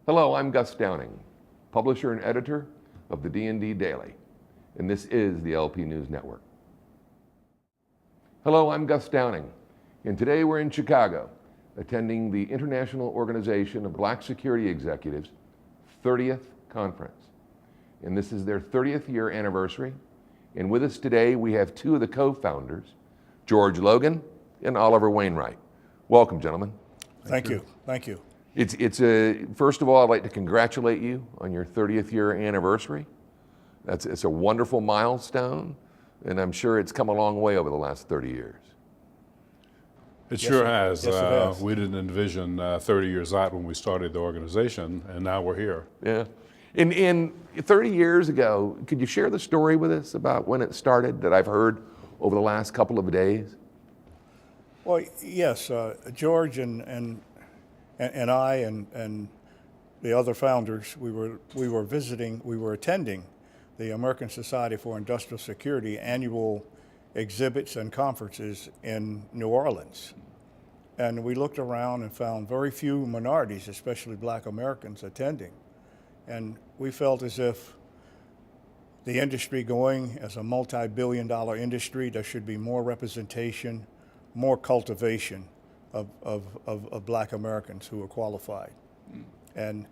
Hello, I'm Gus Downing, publisher and editor of the D&D Daily, and this is the LP News Network. Hello, I'm Gus Downing, and today we're in Chicago, attending the International Organization of Black Security Executives 30th Conference. And this is their 30th year anniversary. And with us today, we have two of the co-founders, George Logan and Oliver Wainwright. Welcome, gentlemen. Thank you. Thank you. First of all, I'd like to congratulate you on your 30th year anniversary. It's a wonderful milestone, and I'm sure it's come a long way over the last 30 years. It sure has. Yes, it has. We didn't envision 30 years out when we started the organization, and now we're here. Yeah. In 30 years ago, could you share the story with us about when it started that I've heard over the last couple of days? Well, yes, George and I and the other founders, we were attending the American Society for Industrial Security annual exhibits and conferences in New Orleans. And we looked around and found very few minorities, especially Black Americans, attending. And we felt as if the industry going as a multi-billion-dollar industry, there should be more representation, more cultivation of Black Americans who are qualified. And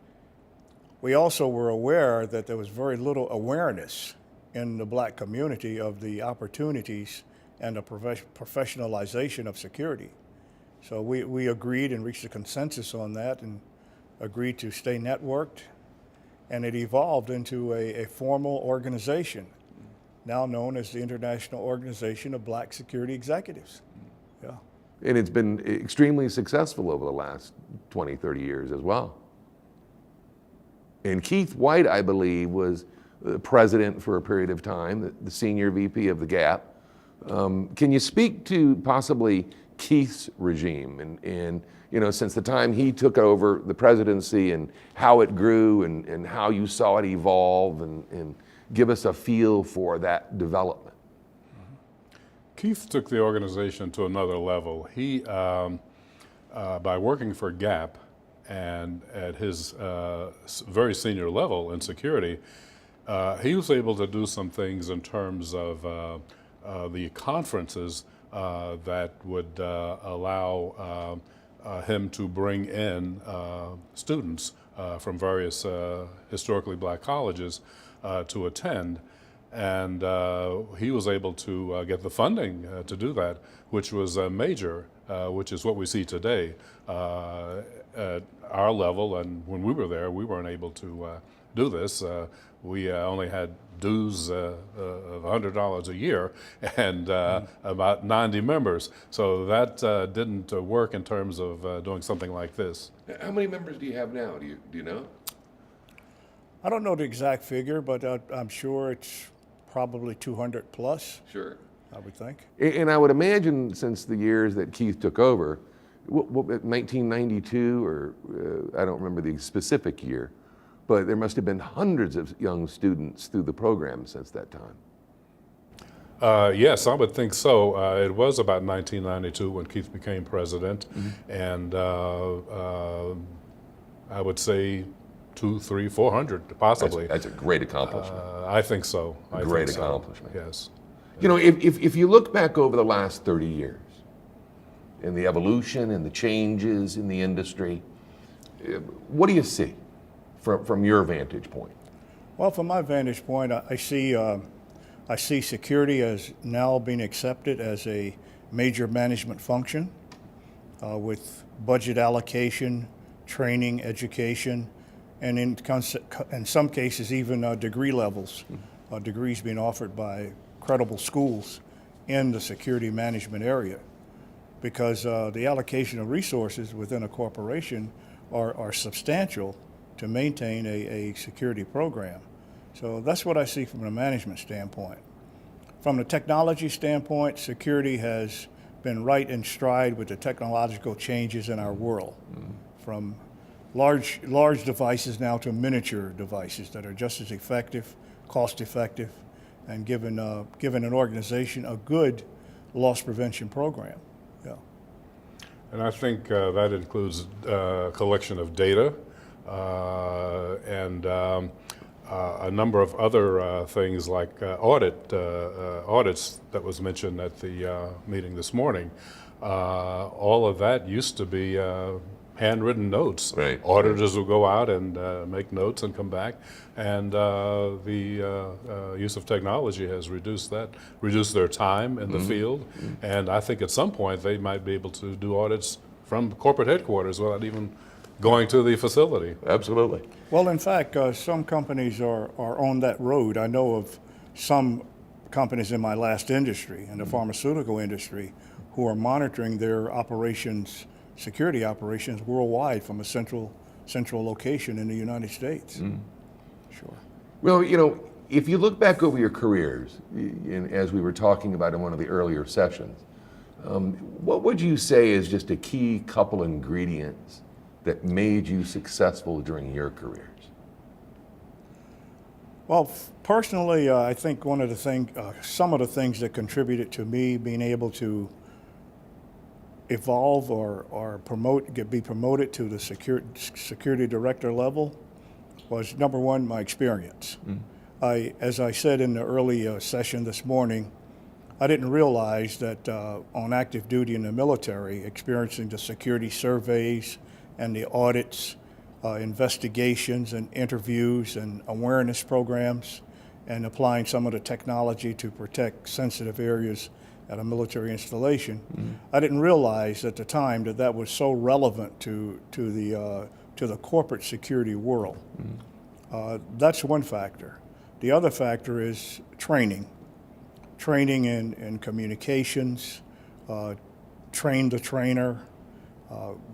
we also were aware that there was very little awareness in the Black community of the opportunities and the professionalization of security. So we agreed and reached a consensus on that and agreed to stay networked. And it evolved into a formal organization, now known as the International Organization of Black Security Executives. Yeah. And it's been extremely successful over the last 20, 30 years as well. And Keith White, I believe, was the president for a period of time, the senior VP of the GAP. Can you speak to possibly Keith's regime and since the time he took over the presidency and how it grew and how you saw it evolve and give us a feel for that development? Keith took the organization to another level. He, by working for GAP and at his very senior level in security, he was able to do some things in terms of the conferences that would allow him to bring in students from various historically Black colleges to attend. And he was able to get the funding to do that, which was major, which is what we see today. At our level, and when we were there, we weren't able to do this. We only had dues of $100 a year and about 90 members. So that didn't work in terms of doing something like this. How many members do you have now? Do you know? I don't know the exact figure, but I'm sure it's probably 200 plus. Sure. I would think. And I would imagine since the years that Keith took over, 1992 or I don't remember the specific year, but there must have been hundreds of young students through the program since that time. Yes, I would think so. It was about 1992 when Keith became president, and I would say 200, 300, 400 possibly. That's a great accomplishment. I think so. Great accomplishment. Yes. If you look back over the last 30 years and the evolution and the changes in the industry, what do you see from your vantage point? Well, from my vantage point, I see security as now being accepted as a major management function with budget allocation, training, education, and in some cases even degree levels, degrees being offered by credible schools in the security management area, because the allocation of resources within a corporation are substantial to maintain a security program. So that's what I see from a management standpoint. From the technology standpoint, security has been right in stride with the technological changes in our world, from large devices now to miniature devices that are just as effective, cost effective, and given an organization a good loss prevention program. Yeah. And I think that includes collection of data, and a number of other things like audits that was mentioned at the meeting this morning. All of that used to be handwritten notes. Right. Auditors will go out and make notes and come back, and the use of technology has reduced their time in the field, and I think at some point they might be able to do audits from corporate headquarters without even going to the facility. Absolutely. Well, in fact, some companies are on that road. I know of some companies in my last industry, in the pharmaceutical industry, who are monitoring their operations, security operations worldwide from a central location in the United States. Sure. Well, if you look back over your careers, as we were talking about in one of the earlier sessions, what would you say is just a key couple ingredients that made you successful during your careers? Well, personally, I think one of the some of the things that contributed to me being able to evolve or be promoted to the security director level was, number one, my experience. As I said in the early session this morning, I didn't realize that on active duty in the military, experiencing the security surveys and the audits, investigations and interviews and awareness programs, and applying some of the technology to protect sensitive areas at a military installation. I didn't realize at the time that that was so relevant to the corporate security world. That's one factor. The other factor is training in communications, train the trainer,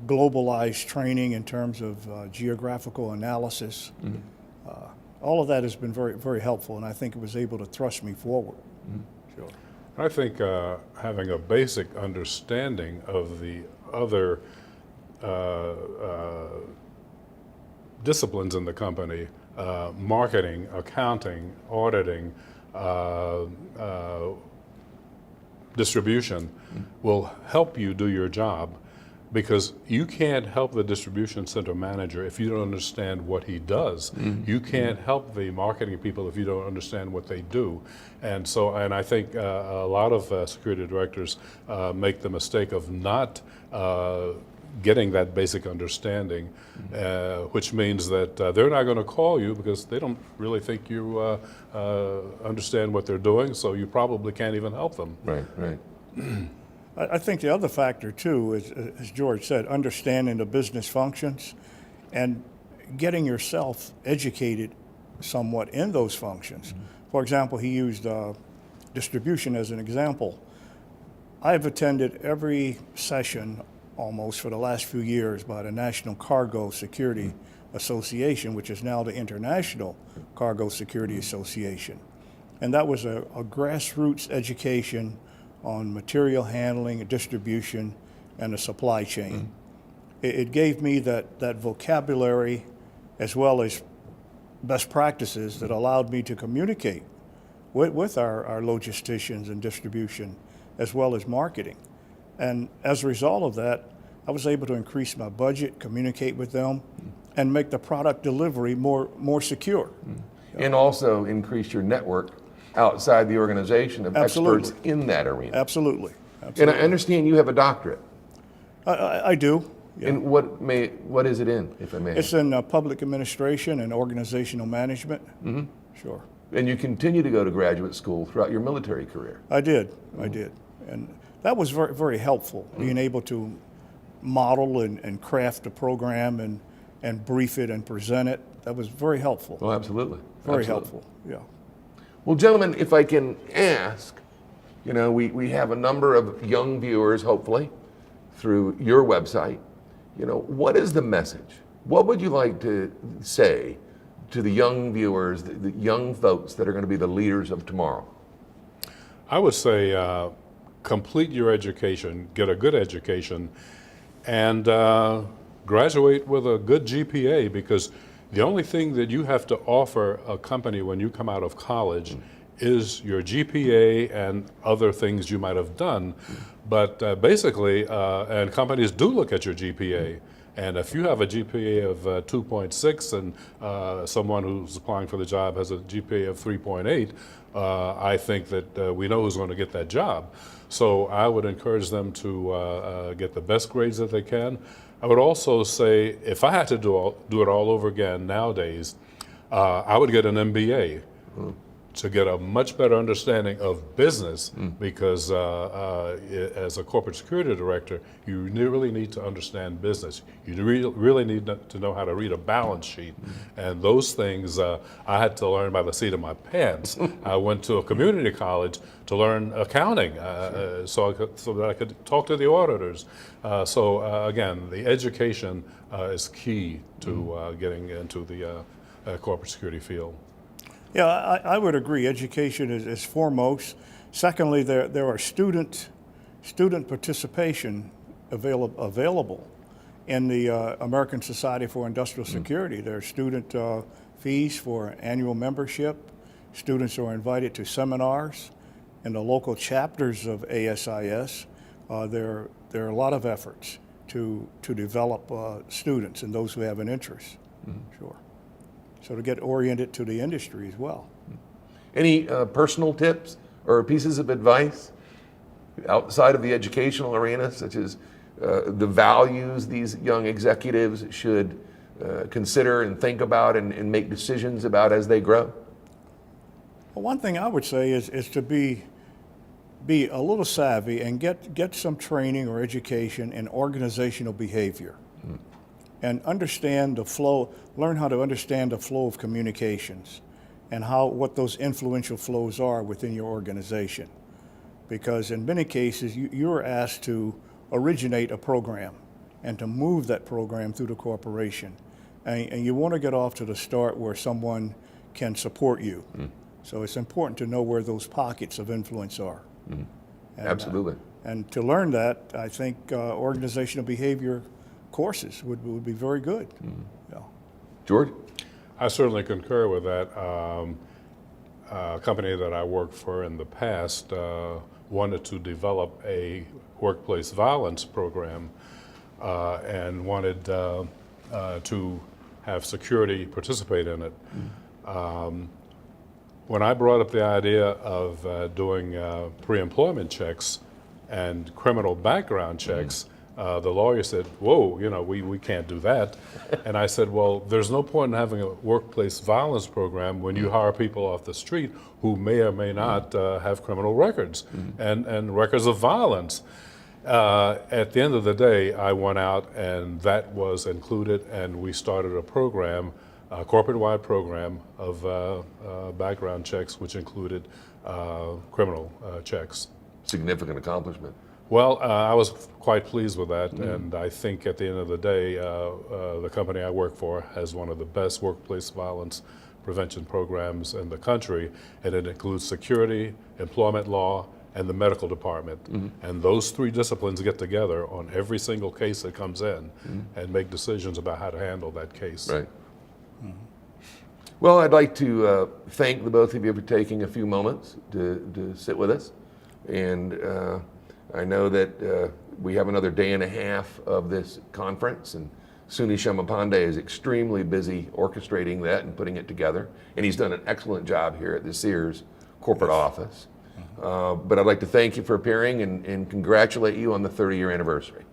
globalized training in terms of geographical analysis. All of that has been very, very helpful, and I think it was able to thrust me forward. Sure. I think having a basic understanding of the other disciplines in the company, marketing, accounting, auditing, distribution, will help you do your job, because you can't help the distribution center manager if you don't understand what he does. You can't help the marketing people if you don't understand what they do. And I think a lot of security directors make the mistake of not getting that basic understanding, which means that they're not going to call you because they don't really think you understand what they're doing, so you probably can't even help them. Right. I think the other factor too is, as George said, understanding the business functions and getting yourself educated somewhat in those functions. For example, he used distribution as an example. I've attended every session almost for the last few years by the National Cargo Security Association, which is now the International Cargo Security Association. And that was a grassroots education on material handling, distribution, and the supply chain. It gave me that vocabulary as well as best practices that allowed me to communicate with our logisticians and distribution as well as marketing. And as a result of that, I was able to increase my budget, communicate with them, and make the product delivery more secure. And also increase your network outside the organization of Absolutely. experts in that arena. Absolutely. And I understand you have a doctorate. I do. Yeah. And what is it in, if I may? It's in public administration and organizational management. Sure. And you continue to go to graduate school throughout your military career. I did. And that was very, very helpful, being able to model and craft a program and brief it and present it. That was very helpful. Oh, absolutely. Very helpful, yeah. Well, gentlemen, if I can ask, we have a number of young viewers, hopefully, through your website. What is the message? What would you like to say to the young viewers, the young folks that are going to be the leaders of tomorrow? I would say complete your education, get a good education, and graduate with a good GPA, because the only thing that you have to offer a company when you come out of college is your GPA and other things you might have done. But basically, and companies do look at your GPA, And if you have a GPA of 2.6 and someone who's applying for the job has a GPA of 3.8, I think that we know who's going to get that job. So I would encourage them to get the best grades that they can. I would also say if I had to do it all over again nowadays, I would get an MBA. To get a much better understanding of business, because as a corporate security director, you really need to understand business. You really need to know how to read a balance sheet. And those things I had to learn by the seat of my pants. I went to a community college to learn accounting so that I could talk to the auditors. Again, the education is key to getting into the corporate security field. Yeah, I would agree. Education is foremost. Secondly, there are student participation available in the American Society for Industrial Security. There are student fees for annual membership. Students are invited to seminars in the local chapters of ASIS. There are a lot of efforts to develop students and those who have an interest. Sure. So to get oriented to the industry as well. Any personal tips or pieces of advice outside of the educational arena, such as the values these young executives should consider and think about and make decisions about as they grow? Well, one thing I would say is to be a little savvy and get some training or education in organizational behavior. And understand the flow, learn how to understand the flow of communications and what those influential flows are within your organization. Because in many cases, you're asked to originate a program and to move that program through the corporation. And you want to get off to the start where someone can support you. So it's important to know where those pockets of influence are. And, Absolutely. And to learn that, I think organizational behavior courses would be very good. Yeah. George? I certainly concur with that. A company that I worked for in the past wanted to develop a workplace violence program and wanted to have security participate in it. When I brought up the idea of doing pre-employment checks and criminal background checks, the lawyer said, whoa, we can't do that. And I said, well, there's no point in having a workplace violence program when you hire people off the street who may or may not have criminal records and records of violence. At the end of the day, I went out and that was included, and we started a program, a corporate-wide program of background checks, which included criminal checks. Significant accomplishment. Well, I was quite pleased with that, and I think at the end of the day, the company I work for has one of the best workplace violence prevention programs in the country, and it includes security, employment law, and the medical department. And those three disciplines get together on every single case that comes in and make decisions about how to handle that case. Right. Well, I'd like to thank the both of you for taking a few moments to sit with us. And I know that we have another day and a half of this conference, and Suni Shamapande is extremely busy orchestrating that and putting it together. And he's done an excellent job here at the Sears corporate office. But I'd like to thank you for appearing and congratulate you on the 30-year anniversary.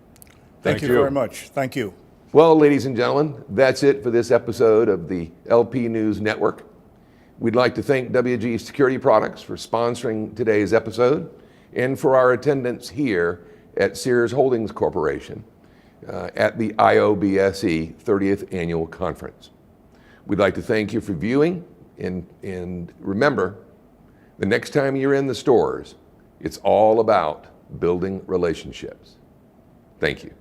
Thank you very much. Thank you. Well, ladies and gentlemen, that's it for this episode of the LP News Network. We'd like to thank WG Security Products for sponsoring today's episode and for our attendance here at Sears Holdings Corporation at the IOBSE 30th Annual Conference. We'd like to thank you for viewing, and remember, the next time you're in the stores, it's all about building relationships. Thank you.